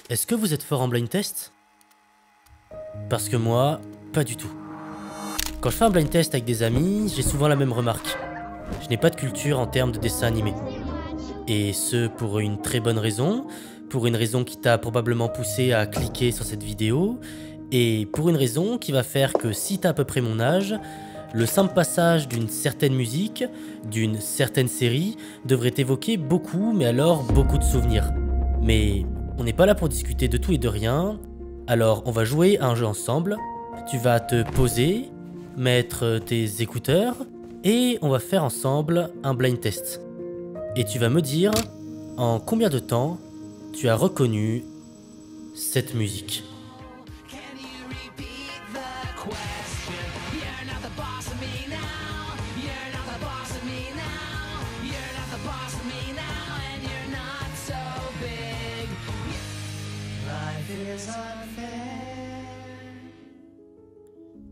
Est-ce que vous êtes fort en blind test? Parce que moi, pas du tout. Quand je fais un blind test avec des amis, j'ai souvent la même remarque. Je n'ai pas de culture en termes de dessin animé. Et ce, pour une très bonne raison, pour une raison qui t'a probablement poussé à cliquer sur cette vidéo, et pour une raison qui va faire que si t'as à peu près mon âge, le simple passage d'une certaine musique, d'une certaine série, devrait évoquer beaucoup, mais alors beaucoup de souvenirs. Mais on n'est pas là pour discuter de tout et de rien, alors on va jouer à un jeu ensemble. Tu vas te poser, mettre tes écouteurs, et on va faire ensemble un blind test. Et tu vas me dire en combien de temps tu as reconnu cette musique.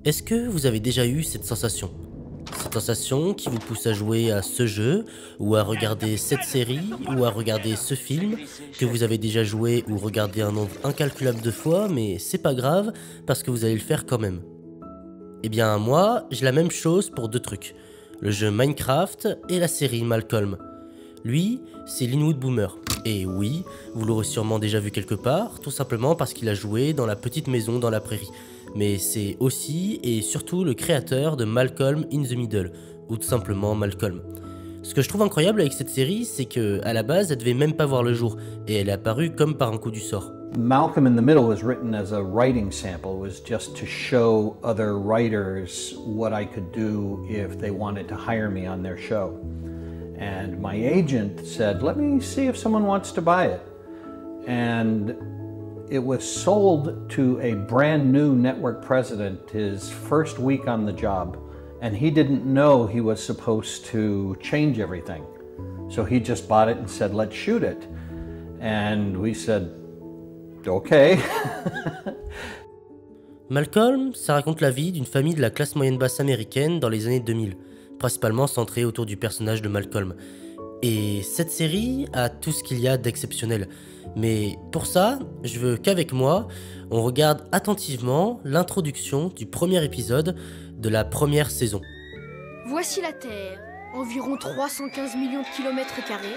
Est-ce que vous avez déjà eu cette sensation? Cette sensation qui vous pousse à jouer à ce jeu, ou à regarder cette série, ou à regarder ce film, que vous avez déjà joué ou regardé un nombre incalculable de fois, mais c'est pas grave, parce que vous allez le faire quand même. Eh bien moi, j'ai la même chose pour deux trucs. Le jeu Minecraft et la série Malcolm. Lui, c'est Linwood Boomer. Et oui, vous l'aurez sûrement déjà vu quelque part, tout simplement parce qu'il a joué dans la petite maison dans la prairie. Mais c'est aussi et surtout le créateur de Malcolm in the Middle, ou tout simplement Malcolm. Ce que je trouve incroyable avec cette série, c'est que à la base, elle devait même pas voir le jour, et elle est apparue comme par un coup du sort. Malcolm in the Middle was written as a writing sample. It was just to show other writers what I could do if they wanted to hire me on their show. And my agent said, let me see if someone wants to buy it. And it was sold to a brand new network president his first week on the job. And he didn't know he was supposed to change everything. So he just bought it and said, let's shoot it. And we said, okay. Malcolm, ça raconte la vie d'une famille de la classe moyenne basse américaine dans les années 2000, principalement centrée autour du personnage de Malcolm. Et cette série a tout ce qu'il y a d'exceptionnel. Mais pour ça, je veux qu'avec moi, on regarde attentivement l'introduction du premier épisode de la première saison. Voici la Terre, environ 315 millions de kilomètres carrés.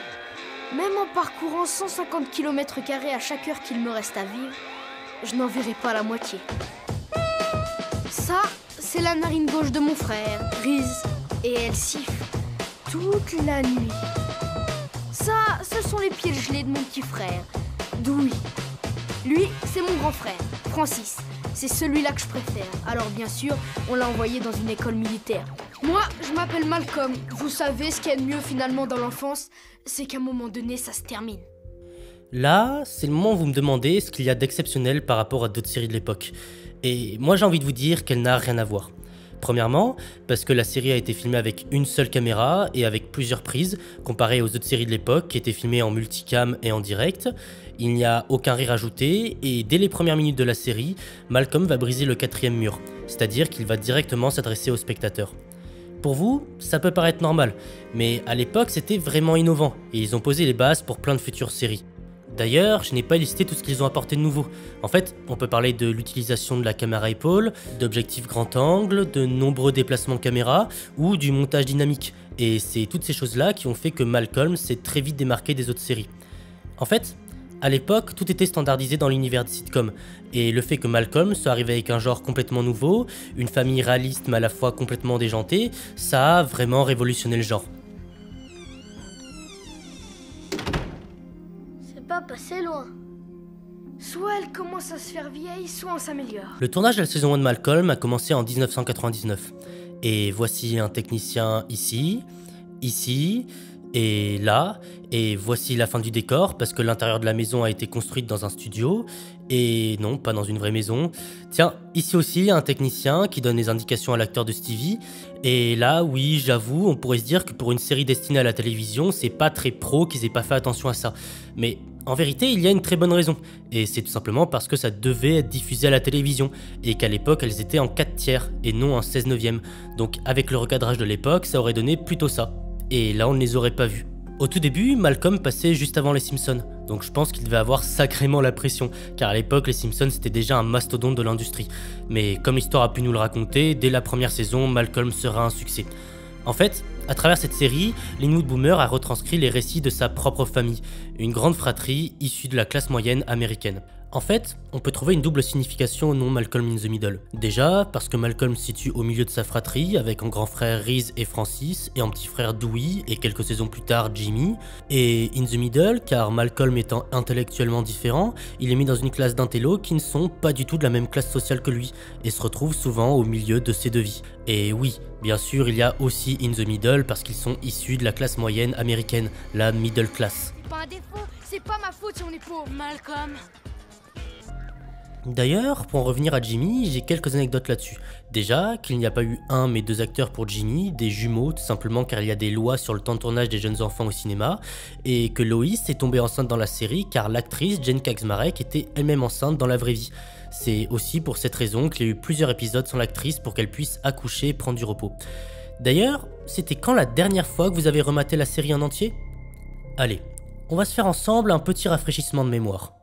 Même en parcourant 150 km² à chaque heure qu'il me reste à vivre, je n'en verrai pas la moitié. Ça, c'est la narine gauche de mon frère, Riz, et elle siffle toute la nuit. Ça, ce sont les pieds gelés de mon petit frère, Dewey. Lui, c'est mon grand frère, Francis. C'est celui-là que je préfère. Alors bien sûr, on l'a envoyé dans une école militaire. Moi, je m'appelle Malcolm. Vous savez, ce qu'il y a de mieux finalement dans l'enfance, c'est qu'à un moment donné, ça se termine. Là, c'est le moment où vous me demandez ce qu'il y a d'exceptionnel par rapport à d'autres séries de l'époque. Et moi, j'ai envie de vous dire qu'elle n'a rien à voir. Premièrement, parce que la série a été filmée avec une seule caméra et avec plusieurs prises, comparée aux autres séries de l'époque qui étaient filmées en multicam et en direct. Il n'y a aucun rire ajouté, et dès les premières minutes de la série, Malcolm va briser le quatrième mur, c'est-à-dire qu'il va directement s'adresser aux spectateurs. Pour vous, ça peut paraître normal, mais à l'époque c'était vraiment innovant, et ils ont posé les bases pour plein de futures séries. D'ailleurs, je n'ai pas listé tout ce qu'ils ont apporté de nouveau. En fait, on peut parler de l'utilisation de la caméra épaule, d'objectifs grand angle, de nombreux déplacements caméra ou du montage dynamique. Et c'est toutes ces choses-là qui ont fait que Malcolm s'est très vite démarqué des autres séries. En fait, à l'époque, tout était standardisé dans l'univers des sitcoms. Et le fait que Malcolm soit arrivé avec un genre complètement nouveau, une famille réaliste mais à la fois complètement déjantée, ça a vraiment révolutionné le genre. Pas passer loin. Soit elle commence à se faire vieille, soit on s'améliore. Le tournage de la saison 1 de Malcolm a commencé en 1999. Et voici un technicien ici, ici, et là. Et voici la fin du décor, parce que l'intérieur de la maison a été construite dans un studio. Et non, pas dans une vraie maison. Tiens, ici aussi, un technicien qui donne les indications à l'acteur de Stevie. Et là, oui, j'avoue, on pourrait se dire que pour une série destinée à la télévision, c'est pas très pro qu'ils aient pas fait attention à ça. Mais en vérité, il y a une très bonne raison. Et c'est tout simplement parce que ça devait être diffusé à la télévision. Et qu'à l'époque, elles étaient en 4/3 et non en 16/9. Donc avec le recadrage de l'époque, ça aurait donné plutôt ça. Et là, on ne les aurait pas vus. Au tout début, Malcolm passait juste avant les Simpsons, donc je pense qu'il devait avoir sacrément la pression, car à l'époque les Simpsons c'était déjà un mastodonte de l'industrie. Mais comme l'histoire a pu nous le raconter, dès la première saison, Malcolm sera un succès. En fait, à travers cette série, Linwood Boomer a retranscrit les récits de sa propre famille, une grande fratrie issue de la classe moyenne américaine. En fait, on peut trouver une double signification au nom Malcolm in the Middle. Déjà, parce que Malcolm se situe au milieu de sa fratrie, avec en grand frère Reese et Francis, et en petit frère Dewey, et quelques saisons plus tard Jimmy. Et in the Middle, car Malcolm étant intellectuellement différent, il est mis dans une classe d'intellos qui ne sont pas du tout de la même classe sociale que lui, et se retrouvent souvent au milieu de ces deux vies. Et oui, bien sûr, il y a aussi in the Middle, parce qu'ils sont issus de la classe moyenne américaine, la middle class. Pas un défaut, c'est pas ma faute si on est pauvre. Malcolm. D'ailleurs, pour en revenir à Jimmy, j'ai quelques anecdotes là-dessus. Déjà, qu'il n'y a pas eu un mais deux acteurs pour Jimmy, des jumeaux tout simplement car il y a des lois sur le temps de tournage des jeunes enfants au cinéma, et que Lois est tombée enceinte dans la série car l'actrice Jen Kaczmarek était elle-même enceinte dans la vraie vie. C'est aussi pour cette raison qu'il y a eu plusieurs épisodes sans l'actrice pour qu'elle puisse accoucher et prendre du repos. D'ailleurs, c'était quand la dernière fois que vous avez rematé la série en entier ? Allez, on va se faire ensemble un petit rafraîchissement de mémoire.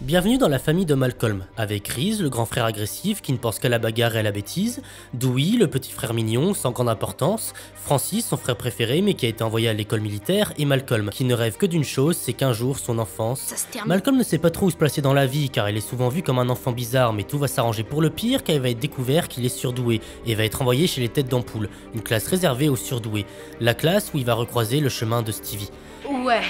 Bienvenue dans la famille de Malcolm, avec Reese, le grand frère agressif qui ne pense qu'à la bagarre et à la bêtise, Dewey, le petit frère mignon sans grande importance, Francis, son frère préféré mais qui a été envoyé à l'école militaire, et Malcolm, qui ne rêve que d'une chose, c'est qu'un jour son enfance... Ça se termine. Malcolm ne sait pas trop où se placer dans la vie car il est souvent vu comme un enfant bizarre, mais tout va s'arranger pour le pire car il va être découvert qu'il est surdoué et va être envoyé chez les têtes d'ampoule, une classe réservée aux surdoués, la classe où il va recroiser le chemin de Stevie. Ouais,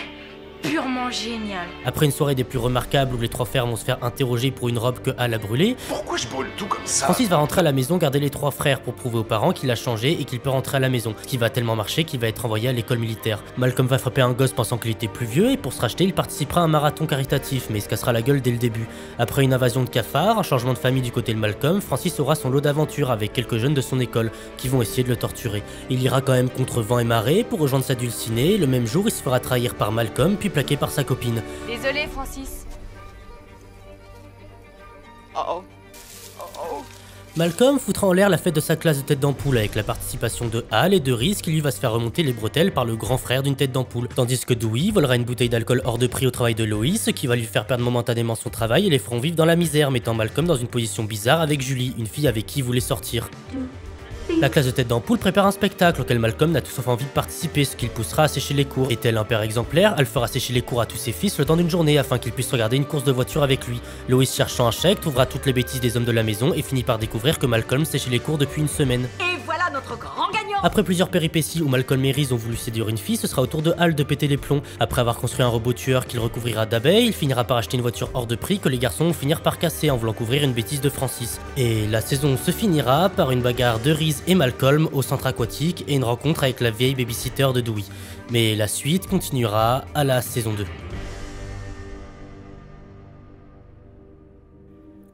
purement génial. Après une soirée des plus remarquables où les trois frères vont se faire interroger pour une robe que Hal a brûlée, Pourquoi je brûle tout comme ça? Francis va rentrer à la maison garder les trois frères pour prouver aux parents qu'il a changé et qu'il peut rentrer à la maison, ce qui va tellement marcher qu'il va être envoyé à l'école militaire. Malcolm va frapper un gosse pensant qu'il était plus vieux et pour se racheter il participera à un marathon caritatif mais il se cassera la gueule dès le début. Après une invasion de cafards, un changement de famille du côté de Malcolm, Francis aura son lot d'aventures avec quelques jeunes de son école qui vont essayer de le torturer. Il ira quand même contre vent et marée pour rejoindre sa dulcinée, le même jour il se fera trahir par Malcolm puis plaqué par sa copine. Désolé, Francis. Oh. Malcolm foutra en l'air la fête de sa classe de tête d'ampoule avec la participation de Hal et de Reese qui lui va se faire remonter les bretelles par le grand frère d'une tête d'ampoule, tandis que Dewey volera une bouteille d'alcool hors de prix au travail de Lois, ce qui va lui faire perdre momentanément son travail et les feront vivre dans la misère, mettant Malcolm dans une position bizarre avec Julie, une fille avec qui il voulait sortir. La classe de tête d'ampoule prépare un spectacle auquel Malcolm n'a tout sauf envie de participer, ce qui le poussera à sécher les cours. Et tel un père exemplaire, elle fera sécher les cours à tous ses fils le temps d'une journée afin qu'ils puissent regarder une course de voiture avec lui. Lois, cherchant un chèque, trouvera toutes les bêtises des hommes de la maison et finit par découvrir que Malcolm séchait les cours depuis une semaine. Et voilà notre grand gagnant. Après plusieurs péripéties où Malcolm et Reese ont voulu séduire une fille, ce sera au tour de Hal de péter les plombs. Après avoir construit un robot tueur qu'il recouvrira d'abeilles, il finira par acheter une voiture hors de prix que les garçons vont finir par casser en voulant couvrir une bêtise de Francis. Et la saison se finira par une bagarre de Reese et Malcolm au centre aquatique et une rencontre avec la vieille babysitter de Dewey. Mais la suite continuera à la saison 2.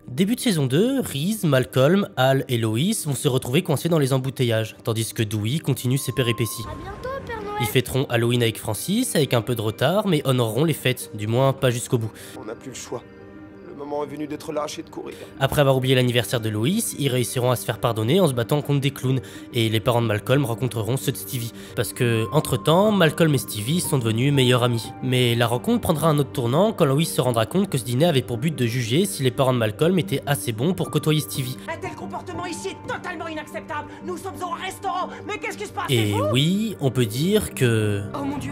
Début de saison 2, Reese, Malcolm, Hal et Lois vont se retrouver coincés dans les embouteillages, tandis que Dewey continue ses péripéties. À bientôt, Père Noël. Ils fêteront Halloween avec Francis, avec un peu de retard, mais honoreront les fêtes, du moins pas jusqu'au bout. On n'a plus le choix. Le moment est venu d'être lâché et de courir. Après avoir oublié l'anniversaire de Lois, ils réussiront à se faire pardonner en se battant contre des clowns, et les parents de Malcolm rencontreront ceux de Stevie, parce que, entre-temps, Malcolm et Stevie sont devenus meilleurs amis. Mais la rencontre prendra un autre tournant quand Lois se rendra compte que ce dîner avait pour but de juger si les parents de Malcolm étaient assez bons pour côtoyer Stevie. Un tel comportement ici est totalement inacceptable. Nous sommes au restaurant. Mais qu'est-ce qui se passe? Et oui, on peut dire que... Oh mon Dieu.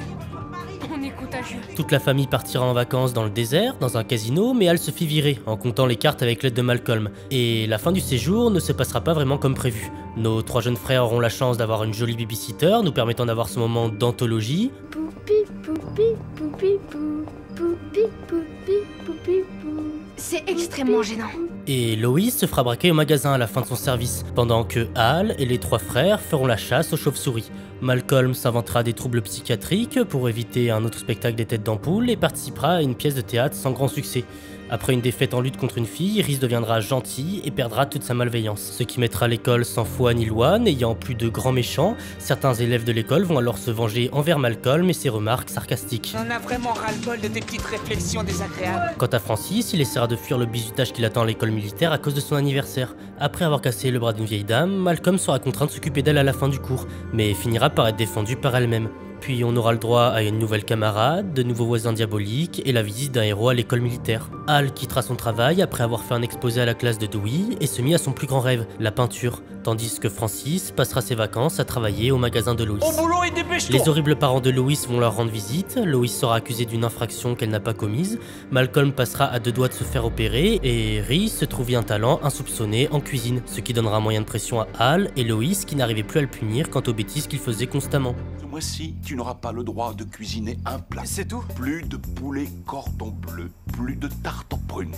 On est contagieux. toute la famille partira en vacances dans le désert, dans un casino, mais Hal se fit virer, en comptant les cartes avec l'aide de Malcolm. Et la fin du séjour ne se passera pas vraiment comme prévu. Nos trois jeunes frères auront la chance d'avoir une jolie babysitter, nous permettant d'avoir ce moment d'anthologie. Poupi, poupi, poupi, pou. Poupi, poupi, poupi, pou. C'est extrêmement gênant. Et Lois se fera braquer au magasin à la fin de son service, pendant que Hal et les trois frères feront la chasse aux chauves-souris. Malcolm s'inventera des troubles psychiatriques pour éviter un autre spectacle des têtes d'ampoule et participera à une pièce de théâtre sans grand succès. Après une défaite en lutte contre une fille, Reese deviendra gentil et perdra toute sa malveillance, ce qui mettra l'école sans foi ni loi, n'ayant plus de grands méchants. Certains élèves de l'école vont alors se venger envers Malcolm et ses remarques sarcastiques. On a vraiment ras-le-bol de tes petites réflexions désagréables. Quant à Francis, il essaiera de fuir le bizutage qui l'attend à l'école militaire à cause de son anniversaire. Après avoir cassé le bras d'une vieille dame, Malcolm sera contraint de s'occuper d'elle à la fin du cours, mais finira par être défendue par elle-même. Puis on aura le droit à une nouvelle camarade, de nouveaux voisins diaboliques et la visite d'un héros à l'école militaire. Hal quittera son travail après avoir fait un exposé à la classe de Dewey et se mit à son plus grand rêve, la peinture, tandis que Francis passera ses vacances à travailler au magasin de Lois. Au boulot et dépêche-toi. Les horribles parents de Lois vont leur rendre visite, Lois sera accusée d'une infraction qu'elle n'a pas commise, Malcolm passera à 2 doigts de se faire opérer et Reese se trouve un talent insoupçonné en cuisine, ce qui donnera un moyen de pression à Hal et Lois qui n'arrivait plus à le punir quant aux bêtises qu'il faisait constamment. Ce mois-ci, tu n'auras pas le droit de cuisiner un plat. C'est tout? Plus de poulet cordon bleu, plus de tarte en prune.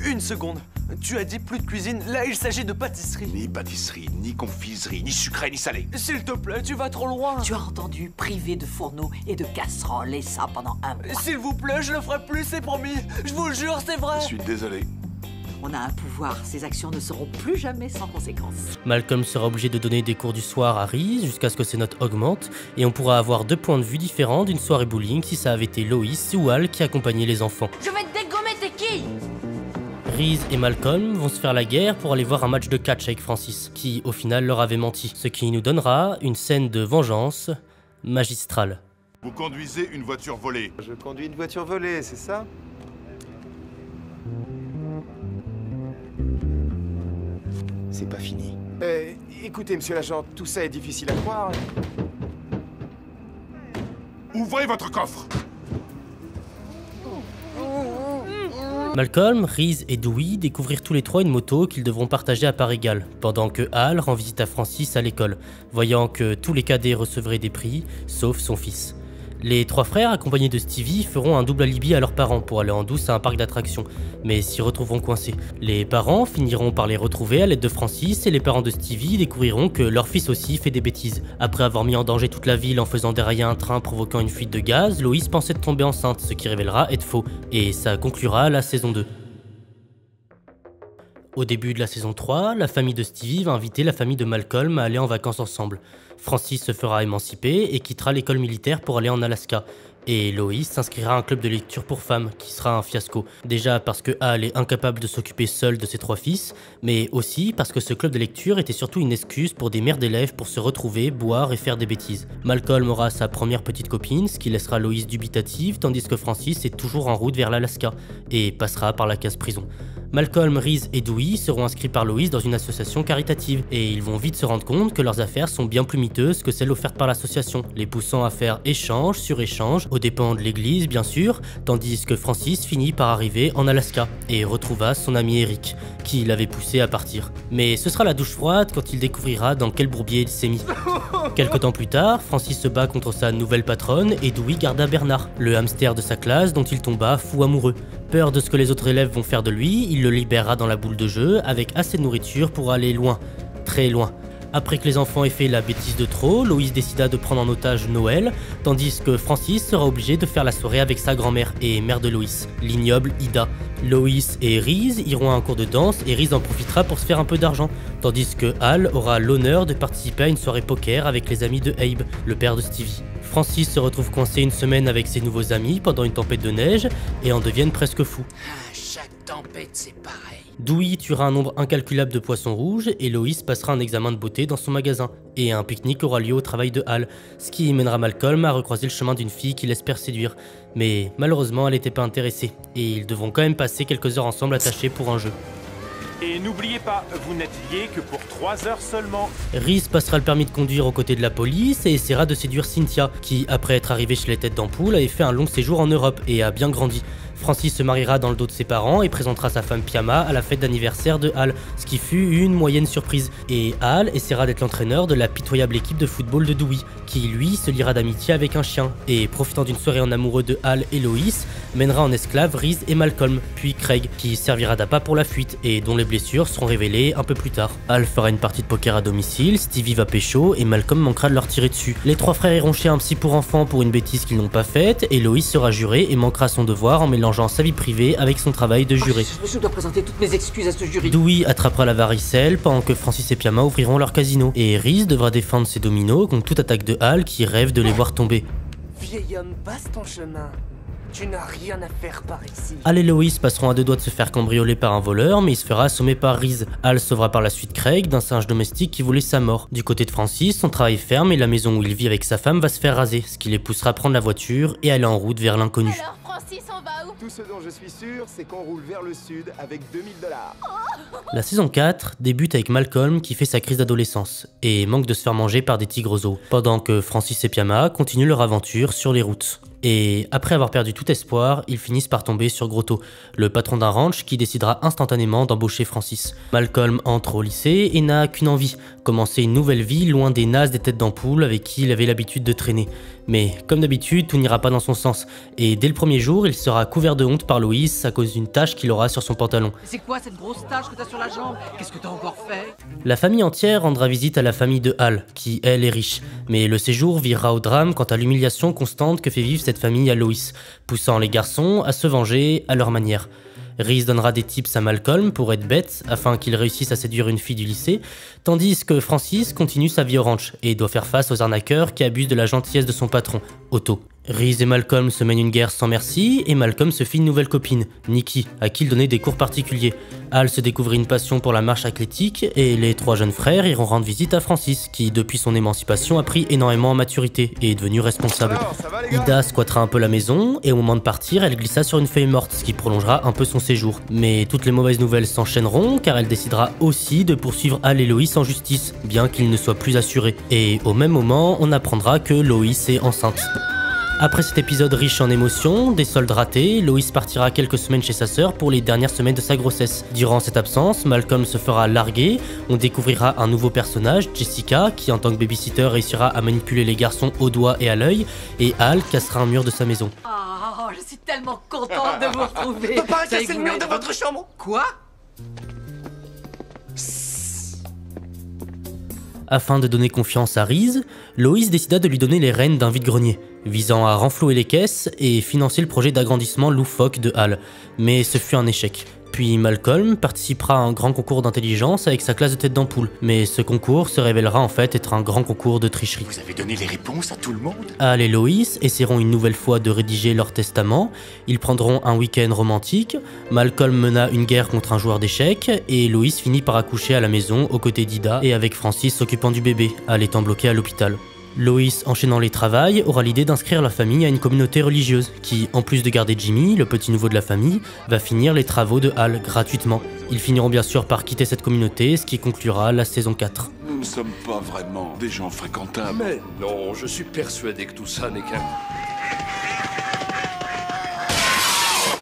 Une seconde. Tu as dit plus de cuisine, là il s'agit de pâtisserie. Ni pâtisserie, ni confiserie, ni sucré, ni salé. S'il te plaît, tu vas trop loin. Tu as entendu, privé de fourneaux et de casseroles et ça pendant un mois. S'il vous plaît, je le ferai plus, c'est promis. Je vous le jure, c'est vrai. Je suis désolé. On a un pouvoir, ces actions ne seront plus jamais sans conséquence. Malcolm sera obligé de donner des cours du soir à Reese jusqu'à ce que ses notes augmentent et on pourra avoir 2 points de vue différents d'une soirée bowling si ça avait été Lois ou Hal qui accompagnait les enfants. Je vais te dégommer tes quilles. Reese et Malcolm vont se faire la guerre pour aller voir un match de catch avec Francis, qui au final leur avait menti, ce qui nous donnera une scène de vengeance magistrale. Vous conduisez une voiture volée. Je conduis une voiture volée, c'est ça? C'est pas fini. Écoutez, monsieur l'agent, tout ça est difficile à croire. Ouvrez votre coffre. Malcolm, Reese et Dewey découvrirent tous les 3 une moto qu'ils devront partager à part égale, pendant que Hal rend visite à Francis à l'école, voyant que tous les cadets recevraient des prix, sauf son fils. Les 3 frères, accompagnés de Stevie, feront un double alibi à leurs parents pour aller en douce à un parc d'attractions, mais s'y retrouveront coincés. Les parents finiront par les retrouver à l'aide de Francis et les parents de Stevie découvriront que leur fils aussi fait des bêtises. Après avoir mis en danger toute la ville en faisant dérailler un train provoquant une fuite de gaz, Lois pensait de tomber enceinte, ce qui révélera être faux, et ça conclura la saison 2. Au début de la saison 3, la famille de Stevie va inviter la famille de Malcolm à aller en vacances ensemble. Francis se fera émanciper et quittera l'école militaire pour aller en Alaska. Et Lois s'inscrira à un club de lecture pour femmes, qui sera un fiasco. Déjà parce que Hal est incapable de s'occuper seul de ses 3 fils, mais aussi parce que ce club de lecture était surtout une excuse pour des mères d'élèves pour se retrouver, boire et faire des bêtises. Malcolm aura sa première petite copine, ce qui laissera Lois dubitative, tandis que Francis est toujours en route vers l'Alaska, et passera par la case prison. Malcolm, Reese et Dewey seront inscrits par Lois dans une association caritative, et ils vont vite se rendre compte que leurs affaires sont bien plus miteuses que celles offertes par l'association, les poussant à faire échange sur échange, aux dépens de l'église bien sûr, tandis que Francis finit par arriver en Alaska, et retrouva son ami Eric, qui l'avait poussé à partir. Mais ce sera la douche froide quand il découvrira dans quel bourbier il s'est mis. Quelque temps plus tard, Francis se bat contre sa nouvelle patronne et Dewey garda Bernard, le hamster de sa classe dont il tomba fou amoureux. Peur de ce que les autres élèves vont faire de lui, il le libérera dans la boule de jeu avec assez de nourriture pour aller loin, très loin. Après que les enfants aient fait la bêtise de trop, Lois décida de prendre en otage Noël, tandis que Francis sera obligé de faire la soirée avec sa grand-mère et mère de Lois, l'ignoble Ida. Lois et Reese iront à un cours de danse et Reese en profitera pour se faire un peu d'argent, tandis que Hal aura l'honneur de participer à une soirée poker avec les amis de Abe, le père de Stevie. Francis se retrouve coincé une semaine avec ses nouveaux amis pendant une tempête de neige et en deviennent presque fous. Chaque tempête, c'est pareil. Dewey tuera un nombre incalculable de poissons rouges et Lois passera un examen de beauté dans son magasin. Et un pique-nique aura lieu au travail de Hal, ce qui mènera Malcolm à recroiser le chemin d'une fille qu'il espère séduire. Mais malheureusement, elle n'était pas intéressée, et ils devront quand même passer quelques heures ensemble attachés pour un jeu. Et n'oubliez pas, vous n'êtes liés que pour 3 heures seulement. Reese passera le permis de conduire aux côtés de la police et essaiera de séduire Cynthia, qui, après être arrivée chez les Têtes d'Ampoule, avait fait un long séjour en Europe et a bien grandi. Francis se mariera dans le dos de ses parents et présentera sa femme Pyama à la fête d'anniversaire de Hal, ce qui fut une moyenne surprise. Et Hal essaiera d'être l'entraîneur de la pitoyable équipe de football de Dewey, qui lui se liera d'amitié avec un chien. Et profitant d'une soirée en amoureux de Hal et Lois, mènera en esclave Reese et Malcolm, puis Craig, qui servira d'appât pour la fuite et dont les blessures seront révélées un peu plus tard. Hal fera une partie de poker à domicile, Stevie va pécho et Malcolm manquera de leur tirer dessus. Les trois frères iront chez un psy pour enfants pour une bêtise qu'ils n'ont pas faite et Lois sera juré et manquera son devoir en mélangeant sa vie privée avec son travail de juré. Je dois présenter toutes mes excuses à ce jury. Dewey attrapera la varicelle pendant que Francis et Pyama ouvriront leur casino et Reese devra défendre ses dominos contre toute attaque de Hal qui rêve de les voir tomber. Vieil homme, passe ton chemin. Tu n'as rien à faire par ici. Hal et Lois passeront à deux doigts de se faire cambrioler par un voleur, mais il se fera assommer par Reese. Hal sauvera par la suite Craig d'un singe domestique qui voulait sa mort. Du côté de Francis, son travail ferme et la maison où il vit avec sa femme va se faire raser, ce qui les poussera à prendre la voiture et aller en route vers l'inconnu. Alors Francis, on va où? Tout ce dont je suis sûr, c'est qu'on roule vers le sud avec 2000 $. La saison 4 débute avec Malcolm qui fait sa crise d'adolescence et manque de se faire manger par des tigres aux os, pendant que Francis et Pyama continuent leur aventure sur les routes. Et après avoir perdu tout espoir, ils finissent par tomber sur Grotto, le patron d'un ranch qui décidera instantanément d'embaucher Francis. Malcolm entre au lycée et n'a qu'une envie, commencer une nouvelle vie loin des nazes des têtes d'ampoule avec qui il avait l'habitude de traîner. Mais comme d'habitude, tout n'ira pas dans son sens, et dès le premier jour, il sera couvert de honte par Lois à cause d'une tache qu'il aura sur son pantalon. C'est quoi cette grosse tache que t'as sur la jambe? Qu'est-ce que t'as encore fait? La famille entière rendra visite à la famille de Hal, qui elle est riche, mais le séjour virera au drame quant à l'humiliation constante que fait vivre cette famille à Lois, poussant les garçons à se venger à leur manière. Reese donnera des tips à Malcolm pour être bête afin qu'il réussisse à séduire une fille du lycée, tandis que Francis continue sa vie au ranch et doit faire face aux arnaqueurs qui abusent de la gentillesse de son patron, Otto. Reese et Malcolm se mènent une guerre sans merci et Malcolm se fit une nouvelle copine, Nikki, à qui il donnait des cours particuliers. Hal se découvrit une passion pour la marche athlétique et les trois jeunes frères iront rendre visite à Francis qui, depuis son émancipation, a pris énormément en maturité et est devenu responsable. Alors, ça va, les gars? Ida squattera un peu la maison et au moment de partir, elle glissa sur une feuille morte, ce qui prolongera un peu son séjour. Mais toutes les mauvaises nouvelles s'enchaîneront car elle décidera aussi de poursuivre Hal et Lois en justice, bien qu'ils ne soient plus assurés. Et au même moment, on apprendra que Lois est enceinte. Après cet épisode riche en émotions, des soldes ratés, Lois partira quelques semaines chez sa sœur pour les dernières semaines de sa grossesse. Durant cette absence, Malcolm se fera larguer, on découvrira un nouveau personnage, Jessica, qui en tant que babysitter réussira à manipuler les garçons au doigt et à l'œil, et Hal cassera un mur de sa maison. Oh, je suis tellement contente de vous retrouver. Papa a cassé le mur de votre chambre. Quoi? Afin de donner confiance à Reese, Lois décida de lui donner les rênes d'un vide-grenier, visant à renflouer les caisses et financer le projet d'agrandissement loufoque de Hal, mais ce fut un échec. Puis Malcolm participera à un grand concours d'intelligence avec sa classe de tête d'ampoule, mais ce concours se révélera en fait être un grand concours de tricherie. Vous avez donné les réponses à tout le monde? Hal et Lois essaieront une nouvelle fois de rédiger leur testament, ils prendront un week-end romantique, Malcolm mena une guerre contre un joueur d'échecs, et Lois finit par accoucher à la maison aux côtés d'Ida et avec Francis s'occupant du bébé, Hal étant bloqué à l'hôpital. Lois, enchaînant les travails, aura l'idée d'inscrire la famille à une communauté religieuse qui, en plus de garder Jimmy, le petit nouveau de la famille, va finir les travaux de Hal gratuitement. Ils finiront bien sûr par quitter cette communauté, ce qui conclura la saison 4. Nous ne sommes pas vraiment des gens fréquentables. Mais non, je suis persuadé que tout ça n'est qu'un...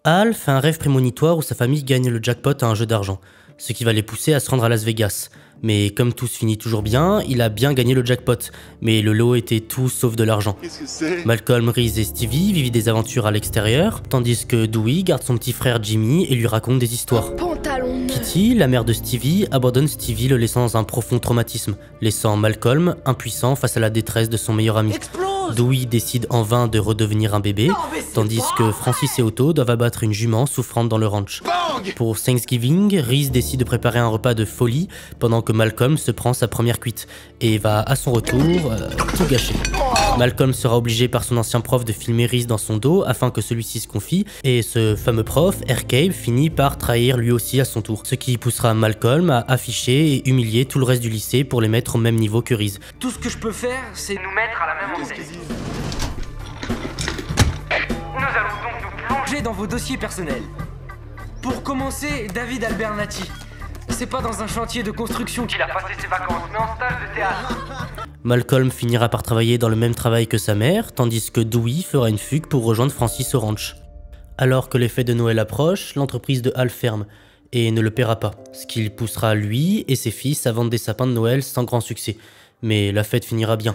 Hal fait un rêve prémonitoire où sa famille gagne le jackpot à un jeu d'argent, ce qui va les pousser à se rendre à Las Vegas. Mais comme tout se finit toujours bien, il a bien gagné le jackpot, mais le lot était tout sauf de l'argent. Qu'est-ce que c'est? Malcolm, Reese et Stevie vivent des aventures à l'extérieur, tandis que Dewey garde son petit frère Jimmy et lui raconte des histoires. Pantalon neuf. Kitty, la mère de Stevie, abandonne Stevie le laissant dans un profond traumatisme, laissant Malcolm impuissant face à la détresse de son meilleur ami. Dewey décide en vain de redevenir un bébé, tandis que Francis et Otto doivent abattre une jument souffrante dans le ranch. Pour Thanksgiving, Reese décide de préparer un repas de folie pendant que Malcolm se prend sa première cuite et va à son retour tout gâcher. Malcolm sera obligé par son ancien prof de filmer Reese dans son dos afin que celui-ci se confie et ce fameux prof, Ercabe, finit par trahir lui aussi à son tour, ce qui poussera Malcolm à afficher et humilier tout le reste du lycée pour les mettre au même niveau que Reese. Tout ce que je peux faire, c'est nous mettre à la même enseigne. Nous allons donc nous plonger dans vos dossiers personnels. Pour commencer, David Albernati. C'est pas dans un chantier de construction qu'il a passé ses vacances, mais en stage de théâtre. Malcolm finira par travailler dans le même travail que sa mère, tandis que Dewey fera une fugue pour rejoindre Francis au ranch. Alors que les fêtes de Noël approchent, l'entreprise de Hal ferme et ne le paiera pas, ce qui le poussera lui et ses fils à vendre des sapins de Noël sans grand succès. Mais la fête finira bien.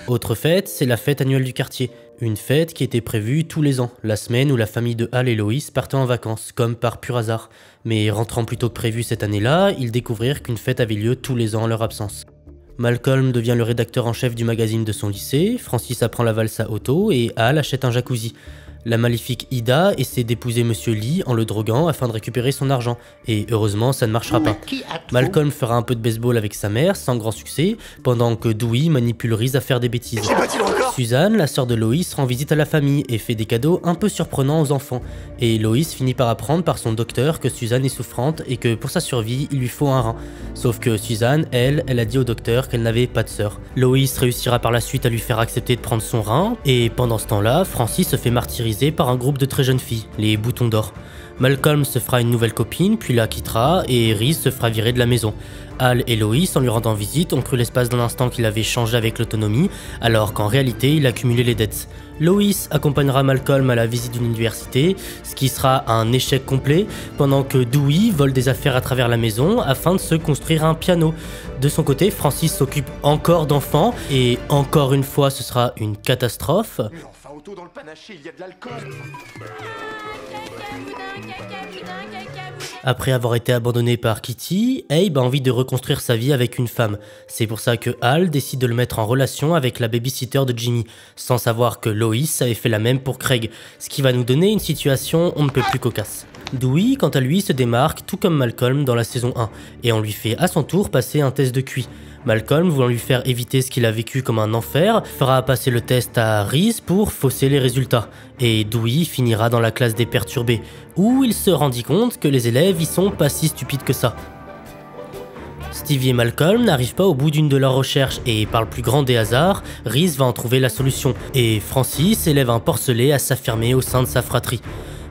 Autre fête, c'est la fête annuelle du quartier. Une fête qui était prévue tous les ans, la semaine où la famille de Hal et Lois partaient en vacances, comme par pur hasard. Mais rentrant plus tôt que prévu cette année-là, ils découvrirent qu'une fête avait lieu tous les ans en leur absence. Malcolm devient le rédacteur en chef du magazine de son lycée, Francis apprend la valse à Otto et Hal achète un jacuzzi. La maléfique Ida essaie d'épouser Monsieur Lee en le droguant afin de récupérer son argent, et heureusement ça ne marchera pas. Malcolm fera un peu de baseball avec sa mère, sans grand succès, pendant que Dewey manipule Reese à faire des bêtises. Suzanne, la sœur de Lois, rend visite à la famille et fait des cadeaux un peu surprenants aux enfants, et Lois finit par apprendre par son docteur que Suzanne est souffrante et que pour sa survie, il lui faut un rein. Sauf que Suzanne, elle a dit au docteur qu'elle n'avait pas de sœur. Lois réussira par la suite à lui faire accepter de prendre son rein, et pendant ce temps-là, Francis se fait martyriser par un groupe de très jeunes filles, les Boutons d'Or. Malcolm se fera une nouvelle copine, puis la quittera, et Reese se fera virer de la maison. Hal et Lois, en lui rendant visite, ont cru l'espace d'un instant qu'il avait changé avec l'autonomie, alors qu'en réalité, il accumulait les dettes. Lois accompagnera Malcolm à la visite d'une université, ce qui sera un échec complet, pendant que Dewey vole des affaires à travers la maison afin de se construire un piano. De son côté, Francis s'occupe encore d'enfants, et encore une fois, ce sera une catastrophe. Mais enfin, Otto, dans le panaché, il y a de l'alcool. Après avoir été abandonné par Kitty, Abe a envie de reconstruire sa vie avec une femme. C'est pour ça que Hal décide de le mettre en relation avec la babysitter de Jimmy, sans savoir que Lois avait fait la même pour Craig, ce qui va nous donner une situation on ne peut plus cocasse. Dewey, quant à lui, se démarque tout comme Malcolm dans la saison 1, et on lui fait à son tour passer un test de QI. Malcolm, voulant lui faire éviter ce qu'il a vécu comme un enfer, fera passer le test à Reese pour fausser les résultats. Et Dewey finira dans la classe des perturbés, où il se rendit compte que les élèves y sont pas si stupides que ça. Stevie et Malcolm n'arrivent pas au bout d'une de leurs recherches et par le plus grand des hasards, Reese va en trouver la solution, et Francis élève un porcelet à s'affirmer au sein de sa fratrie.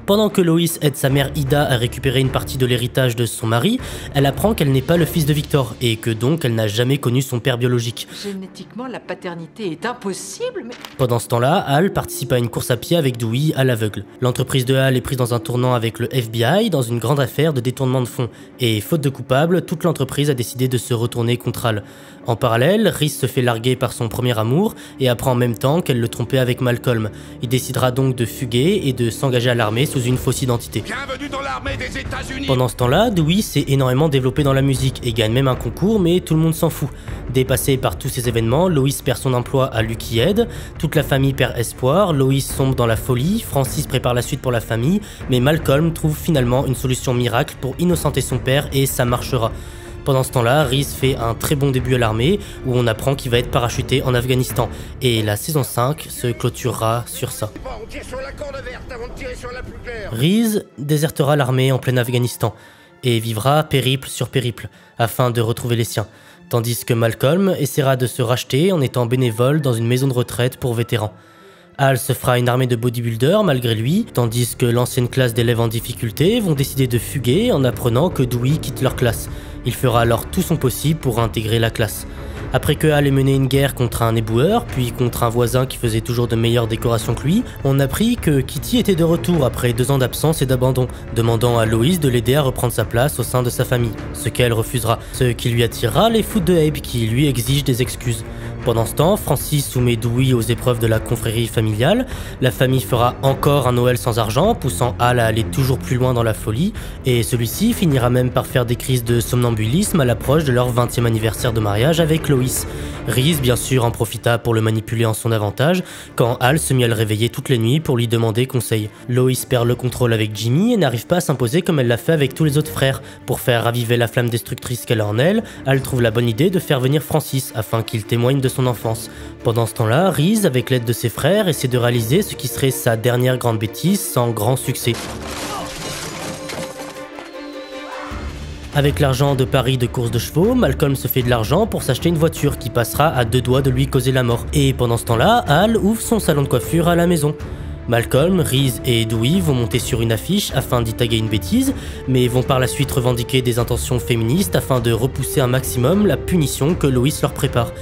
Pendant que Lois aide sa mère Ida à récupérer une partie de l'héritage de son mari, elle apprend qu'elle n'est pas le fils de Victor et que donc elle n'a jamais connu son père biologique. Génétiquement, la paternité est impossible, mais... Pendant ce temps-là, Hal participe à une course à pied avec Dewey à l'aveugle. L'entreprise de Hal est prise dans un tournant avec le FBI dans une grande affaire de détournement de fonds. Et faute de coupable, toute l'entreprise a décidé de se retourner contre Hal. En parallèle, Reese se fait larguer par son premier amour et apprend en même temps qu'elle le trompait avec Malcolm. Il décidera donc de fuguer et de s'engager à l'armée sous une fausse identité. Bienvenue dans l'armée des États-Unis. Pendant ce temps-là, Dewey s'est énormément développé dans la musique et gagne même un concours, mais tout le monde s'en fout. Dépassé par tous ces événements, Lois perd son emploi à Lucky Head, toute la famille perd espoir, Lois sombre dans la folie, Francis prépare la suite pour la famille, mais Malcolm trouve finalement une solution miracle pour innocenter son père et ça marchera. Pendant ce temps-là, Reese fait un très bon début à l'armée, où on apprend qu'il va être parachuté en Afghanistan. Et la saison 5 se clôturera sur ça. Reese désertera l'armée en plein Afghanistan, et vivra périple sur périple, afin de retrouver les siens. Tandis que Malcolm essaiera de se racheter en étant bénévole dans une maison de retraite pour vétérans. Hal se fera une armée de bodybuilders malgré lui, tandis que l'ancienne classe d'élèves en difficulté vont décider de fuguer en apprenant que Dewey quitte leur classe. Il fera alors tout son possible pour intégrer la classe. Après que Hal ait mené une guerre contre un éboueur, puis contre un voisin qui faisait toujours de meilleures décorations que lui, on apprit que Kitty était de retour après 2 ans d'absence et d'abandon, demandant à Lois de l'aider à reprendre sa place au sein de sa famille, ce qu'elle refusera, ce qui lui attirera les foudres de Abe qui lui exige des excuses. Pendant ce temps, Francis soumet Dewey aux épreuves de la confrérie familiale, la famille fera encore un Noël sans argent, poussant Hal à aller toujours plus loin dans la folie, et celui-ci finira même par faire des crises de somnambulisme à l'approche de leur 20e anniversaire de mariage avec Lois. Reese, bien sûr, en profita pour le manipuler en son avantage, quand Hal se mit à le réveiller toutes les nuits pour lui demander conseil. Lois perd le contrôle avec Jimmy et n'arrive pas à s'imposer comme elle l'a fait avec tous les autres frères. Pour faire raviver la flamme destructrice qu'elle a en elle, Hal trouve la bonne idée de faire venir Francis afin qu'il témoigne de son enfance. Pendant ce temps-là, Reese, avec l'aide de ses frères, essaie de réaliser ce qui serait sa dernière grande bêtise sans grand succès. Avec l'argent de paris de course de chevaux, Malcolm se fait de l'argent pour s'acheter une voiture qui passera à 2 doigts de lui causer la mort. Et pendant ce temps-là, Hal ouvre son salon de coiffure à la maison. Malcolm, Reese et Dewey vont monter sur une affiche afin d'y taguer une bêtise, mais vont par la suite revendiquer des intentions féministes afin de repousser un maximum la punition que Lois leur prépare.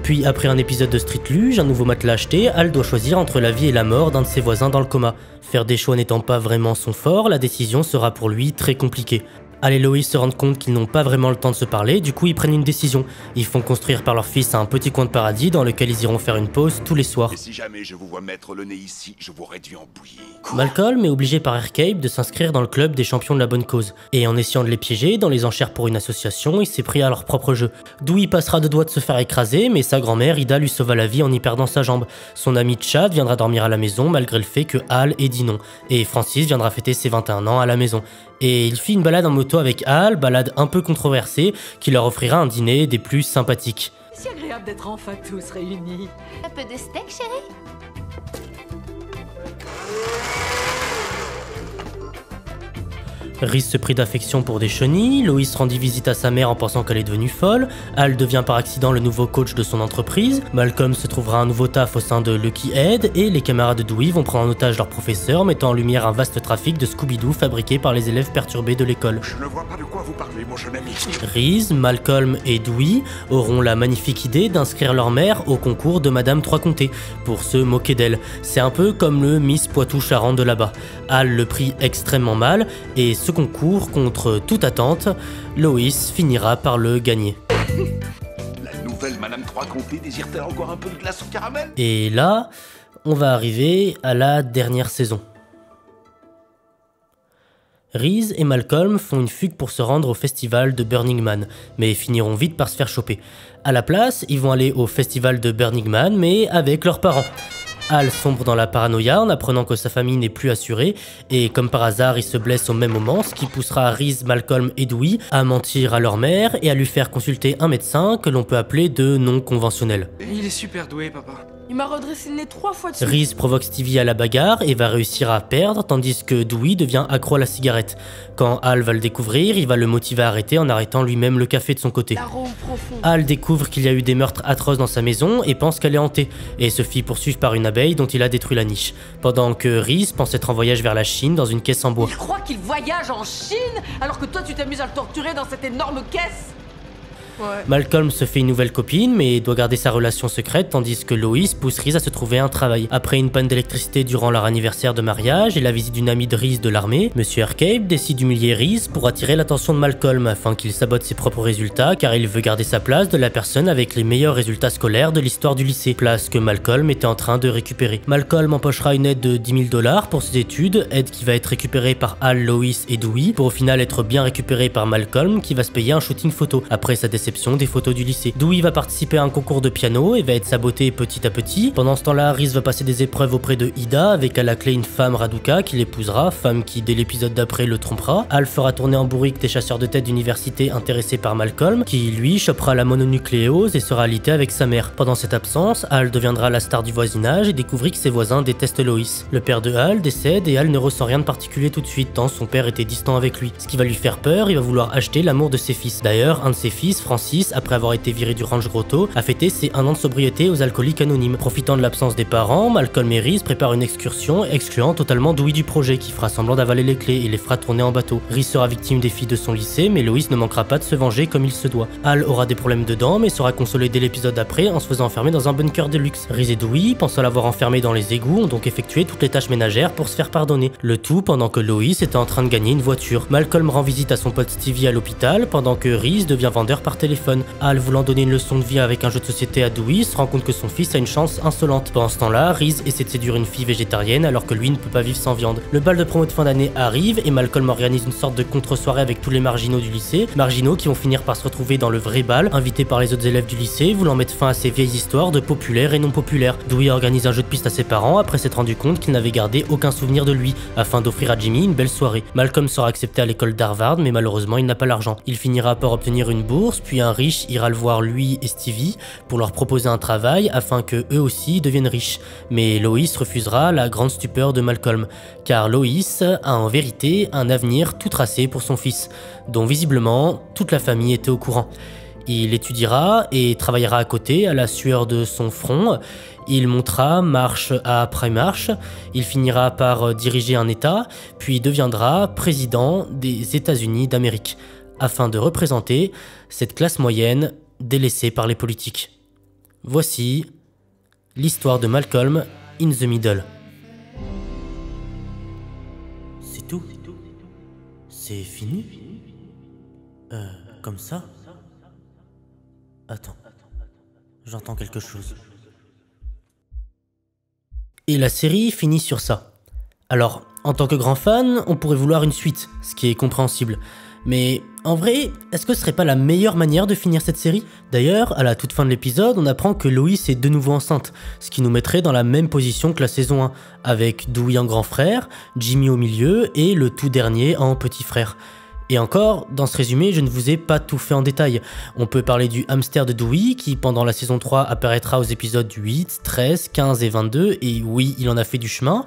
Puis après un épisode de Street Luge, un nouveau matelas acheté, Hal doit choisir entre la vie et la mort d'un de ses voisins dans le coma. Faire des choix n'étant pas vraiment son fort, la décision sera pour lui très compliquée. Al et Lois se rendent compte qu'ils n'ont pas vraiment le temps de se parler, du coup ils prennent une décision. Ils font construire par leur fils un petit coin de paradis dans lequel ils iront faire une pause tous les soirs. Et si jamais je vous vois mettre le nez ici, je vous réduis en bouillie. Malcolm est obligé par Aircape de s'inscrire dans le club des champions de la bonne cause. Et en essayant de les piéger dans les enchères pour une association, il s'est pris à leur propre jeu. Dewey passera de doigts de se faire écraser, mais sa grand-mère Ida lui sauva la vie en y perdant sa jambe. Son ami Chad viendra dormir à la maison malgré le fait que Al ait dit non. Et Francis viendra fêter ses 21 ans à la maison. Et il fit une balade en moto avec Al, balade un peu controversée, qui leur offrira un dîner des plus sympathiques. C'est si agréable d'être enfin tous réunis. Un peu de steak, chérie? Reese se prit d'affection pour des chenilles, Lois rendit visite à sa mère en pensant qu'elle est devenue folle, Al devient par accident le nouveau coach de son entreprise, Malcolm se trouvera un nouveau taf au sein de Lucky Head, et les camarades de Dewey vont prendre en otage leur professeur, mettant en lumière un vaste trafic de Scooby-Doo fabriqué par les élèves perturbés de l'école. Je ne vois pas de quoi vous parlez, mon jeune ami. Reese, Malcolm et Dewey auront la magnifique idée d'inscrire leur mère au concours de Madame Trois-Comtés, pour se moquer d'elle. C'est un peu comme le Miss Poitou-Charentes de là-bas. Al le prit extrêmement mal, et ce concours, contre toute attente, Lois finira par le gagner. La nouvelle Madame Trois-Comtés désire-t-elle encore un peu de glace au caramel? Et là, on va arriver à la dernière saison. Reese et Malcolm font une fugue pour se rendre au festival de Burning Man, mais finiront vite par se faire choper. À la place, ils vont aller au festival de Burning Man, mais avec leurs parents. Al sombre dans la paranoïa en apprenant que sa famille n'est plus assurée, et comme par hasard, il se blesse au même moment, ce qui poussera Reese, Malcolm et Dewey à mentir à leur mère et à lui faire consulter un médecin que l'on peut appeler de non conventionnel. Il est super doué, papa. Il m'a redressé le nez 3 fois de suite. Reese provoque Stevie à la bagarre et va réussir à perdre, tandis que Dewey devient accro à la cigarette. Quand Al va le découvrir, il va le motiver à arrêter en arrêtant lui-même le café de son côté. Al découvre qu'il y a eu des meurtres atroces dans sa maison et pense qu'elle est hantée, et se fit poursuivre par une abeille dont il a détruit la niche. Pendant que Reese pense être en voyage vers la Chine dans une caisse en bois. Il croit qu'il voyage en Chine alors que toi tu t'amuses à le torturer dans cette énorme caisse. Ouais. Malcolm se fait une nouvelle copine, mais doit garder sa relation secrète, tandis que Lois pousse Reese à se trouver un travail. Après une panne d'électricité durant leur anniversaire de mariage et la visite d'une amie de Reese de l'armée, Monsieur Aircape décide d'humilier Reese pour attirer l'attention de Malcolm afin qu'il sabote ses propres résultats, car il veut garder sa place de la personne avec les meilleurs résultats scolaires de l'histoire du lycée, place que Malcolm était en train de récupérer. Malcolm empochera une aide de 10 000 $ pour ses études, aide qui va être récupérée par Al, Lois et Dewey, pour au final être bien récupérée par Malcolm qui va se payer un shooting photo après sa déception des photos du lycée. Dewey va participer à un concours de piano et va être saboté petit à petit. Pendant ce temps-là, Reese va passer des épreuves auprès de Ida, avec à la clé une femme Raduca qui l'épousera, femme qui dès l'épisode d'après le trompera. Al fera tourner en bourrique des chasseurs de tête d'université intéressés par Malcolm, qui lui chopera la mononucléose et sera alité avec sa mère. Pendant cette absence, Al deviendra la star du voisinage et découvrit que ses voisins détestent Lois. Le père de Al décède et Al ne ressent rien de particulier tout de suite, tant son père était distant avec lui. Ce qui va lui faire peur, il va vouloir acheter l'amour de ses fils. D'ailleurs, un de ses fils, Francis, après avoir été viré du Ranch Grotto, a fêté ses 1 an de sobriété aux alcooliques anonymes. Profitant de l'absence des parents, Malcolm et Reese préparent une excursion, excluant totalement Dewey du projet, qui fera semblant d'avaler les clés et les fera tourner en bateau. Reese sera victime des filles de son lycée, mais Lois ne manquera pas de se venger comme il se doit. Al aura des problèmes de dents, mais sera consolé dès l'épisode d'après en se faisant enfermer dans un bunker de luxe. Reese et Dewey, pensant l'avoir enfermé dans les égouts, ont donc effectué toutes les tâches ménagères pour se faire pardonner. Le tout pendant que Lois était en train de gagner une voiture. Malcolm rend visite à son pote Stevie à l'hôpital, pendant que Reese devient vendeur par téléphone. Al, voulant donner une leçon de vie avec un jeu de société à Dewey, se rend compte que son fils a une chance insolente. Pendant ce temps-là, Reese essaie de séduire une fille végétarienne alors que lui ne peut pas vivre sans viande. Le bal de promo de fin d'année arrive et Malcolm organise une sorte de contre-soirée avec tous les marginaux du lycée, marginaux qui vont finir par se retrouver dans le vrai bal, invités par les autres élèves du lycée, voulant mettre fin à ces vieilles histoires de populaires et non populaires. Dewey organise un jeu de piste à ses parents après s'être rendu compte qu'il n'avait gardé aucun souvenir de lui, afin d'offrir à Jimmy une belle soirée. Malcolm sera accepté à l'école d'Harvard, mais malheureusement il n'a pas l'argent. Il finira par obtenir une bourse, puis un riche ira le voir lui et Stevie pour leur proposer un travail afin que eux aussi deviennent riches. Mais Lois refusera, la grande stupeur de Malcolm, car Lois a en vérité un avenir tout tracé pour son fils, dont visiblement toute la famille était au courant. Il étudiera et travaillera à côté, à la sueur de son front. Il montera marche après marche. Il finira par diriger un État, puis deviendra président des États-Unis d'Amérique, afin de représenter cette classe moyenne délaissée par les politiques. Voici l'histoire de Malcolm in the Middle. C'est tout. C'est fini. Comme ça? Attends. J'entends quelque chose. Et la série finit sur ça. Alors, en tant que grand fan, on pourrait vouloir une suite, ce qui est compréhensible. Mais en vrai, est-ce que ce serait pas la meilleure manière de finir cette série? D'ailleurs, à la toute fin de l'épisode, on apprend que Lois est de nouveau enceinte, ce qui nous mettrait dans la même position que la saison 1, avec Dewey en grand frère, Jimmy au milieu et le tout dernier en petit frère. Et encore, dans ce résumé, je ne vous ai pas tout fait en détail. On peut parler du hamster de Dewey, qui pendant la saison 3 apparaîtra aux épisodes 8, 13, 15 et 22, et oui, il en a fait du chemin.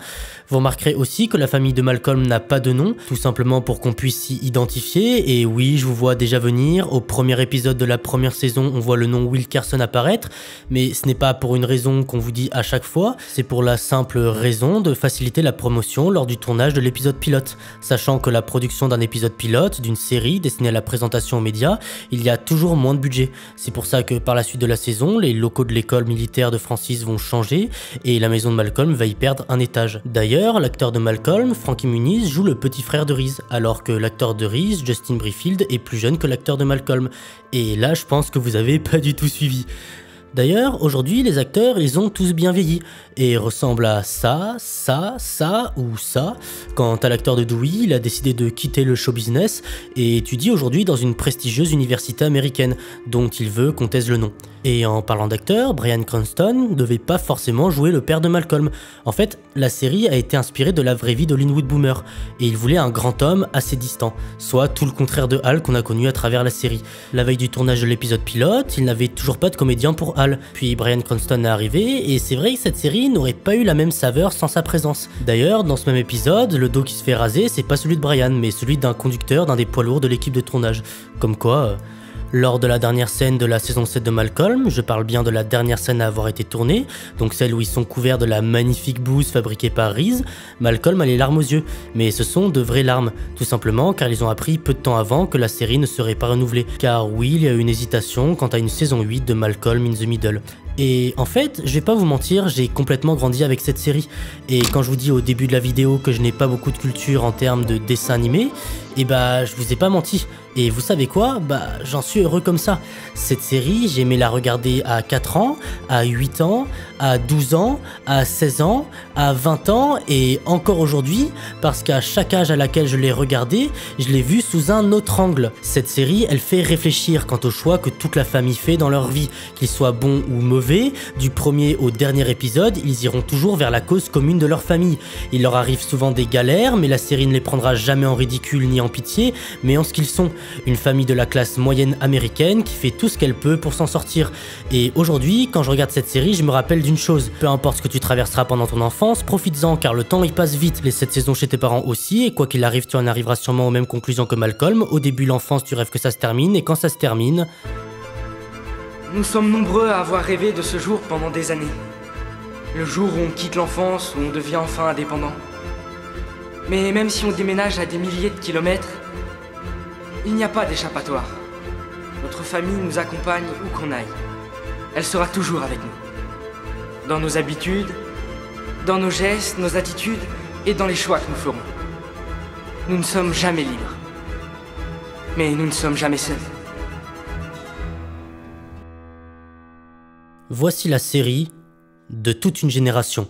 Vous remarquerez aussi que la famille de Malcolm n'a pas de nom, tout simplement pour qu'on puisse s'y identifier, et oui, je vous vois déjà venir, au premier épisode de la première saison, on voit le nom Will Carson apparaître, mais ce n'est pas pour une raison qu'on vous dit à chaque fois, c'est pour la simple raison de faciliter la promotion lors du tournage de l'épisode pilote, sachant que la production d'un épisode pilote d'une série destinée à la présentation aux médias, il y a toujours moins de budget. C'est pour ça que par la suite de la saison, les locaux de l'école militaire de Francis vont changer et la maison de Malcolm va y perdre un étage. D'ailleurs, l'acteur de Malcolm, Frankie Muniz, joue le petit frère de Reese, alors que l'acteur de Reese, Justin Brifield, est plus jeune que l'acteur de Malcolm. Et là, je pense que vous avez pas du tout suivi. D'ailleurs, aujourd'hui, les acteurs, ils ont tous bien vieilli et ressemblent à ça, ça ou ça. Quant à l'acteur de Dewey, il a décidé de quitter le show business et étudie aujourd'hui dans une prestigieuse université américaine, dont il veut qu'on taise le nom. Et en parlant d'acteur, Bryan Cranston ne devait pas forcément jouer le père de Malcolm. En fait, la série a été inspirée de la vraie vie de Linwood Boomer, et il voulait un grand homme assez distant, soit tout le contraire de Hal qu'on a connu à travers la série. La veille du tournage de l'épisode pilote, il n'avait toujours pas de comédien pour Hal, puis Bryan Cranston est arrivé, et c'est vrai que cette série n'aurait pas eu la même saveur sans sa présence. D'ailleurs, dans ce même épisode, le dos qui se fait raser, c'est pas celui de Bryan, mais celui d'un conducteur d'un des poids lourds de l'équipe de tournage. Comme quoi... Lors de la dernière scène de la saison 7 de Malcolm, je parle bien de la dernière scène à avoir été tournée, donc celle où ils sont couverts de la magnifique bouse fabriquée par Reese, Malcolm a les larmes aux yeux, mais ce sont de vraies larmes, tout simplement car ils ont appris peu de temps avant que la série ne serait pas renouvelée, car oui, il y a eu une hésitation quant à une saison 8 de Malcolm in the Middle. Et en fait, je vais pas vous mentir, j'ai complètement grandi avec cette série, et quand je vous dis au début de la vidéo que je n'ai pas beaucoup de culture en termes de dessin animé, et bah je vous ai pas menti. Et vous savez quoi? Bah j'en suis heureux comme ça. Cette série, j'ai aimé la regarder à 4 ans, à 8 ans, à 12 ans, à 16 ans, à 20 ans et encore aujourd'hui, parce qu'à chaque âge à laquelle je l'ai regardée, je l'ai vue sous un autre angle. Cette série, elle fait réfléchir quant au choix que toute la famille fait dans leur vie, qu'ils soient bons ou mauvais. Du premier au dernier épisode, ils iront toujours vers la cause commune de leur famille. Il leur arrive souvent des galères, mais la série ne les prendra jamais en ridicule ni en pitié, mais en ce qu'ils sont. Une famille de la classe moyenne américaine qui fait tout ce qu'elle peut pour s'en sortir. Et aujourd'hui, quand je regarde cette série, je me rappelle d'une chose. Peu importe ce que tu traverseras pendant ton enfance, profites-en car le temps il passe vite. Les 7 saisons chez tes parents aussi, et quoi qu'il arrive, tu en arriveras sûrement aux mêmes conclusions que Malcolm. Au début, l'enfance, tu rêves que ça se termine, et quand ça se termine... Nous sommes nombreux à avoir rêvé de ce jour pendant des années. Le jour où on quitte l'enfance, où on devient enfin indépendant. Mais même si on déménage à des milliers de kilomètres, il n'y a pas d'échappatoire. Notre famille nous accompagne où qu'on aille. Elle sera toujours avec nous. Dans nos habitudes, dans nos gestes, nos attitudes et dans les choix que nous ferons. Nous ne sommes jamais libres. Mais nous ne sommes jamais seuls. Voici la série de toute une génération.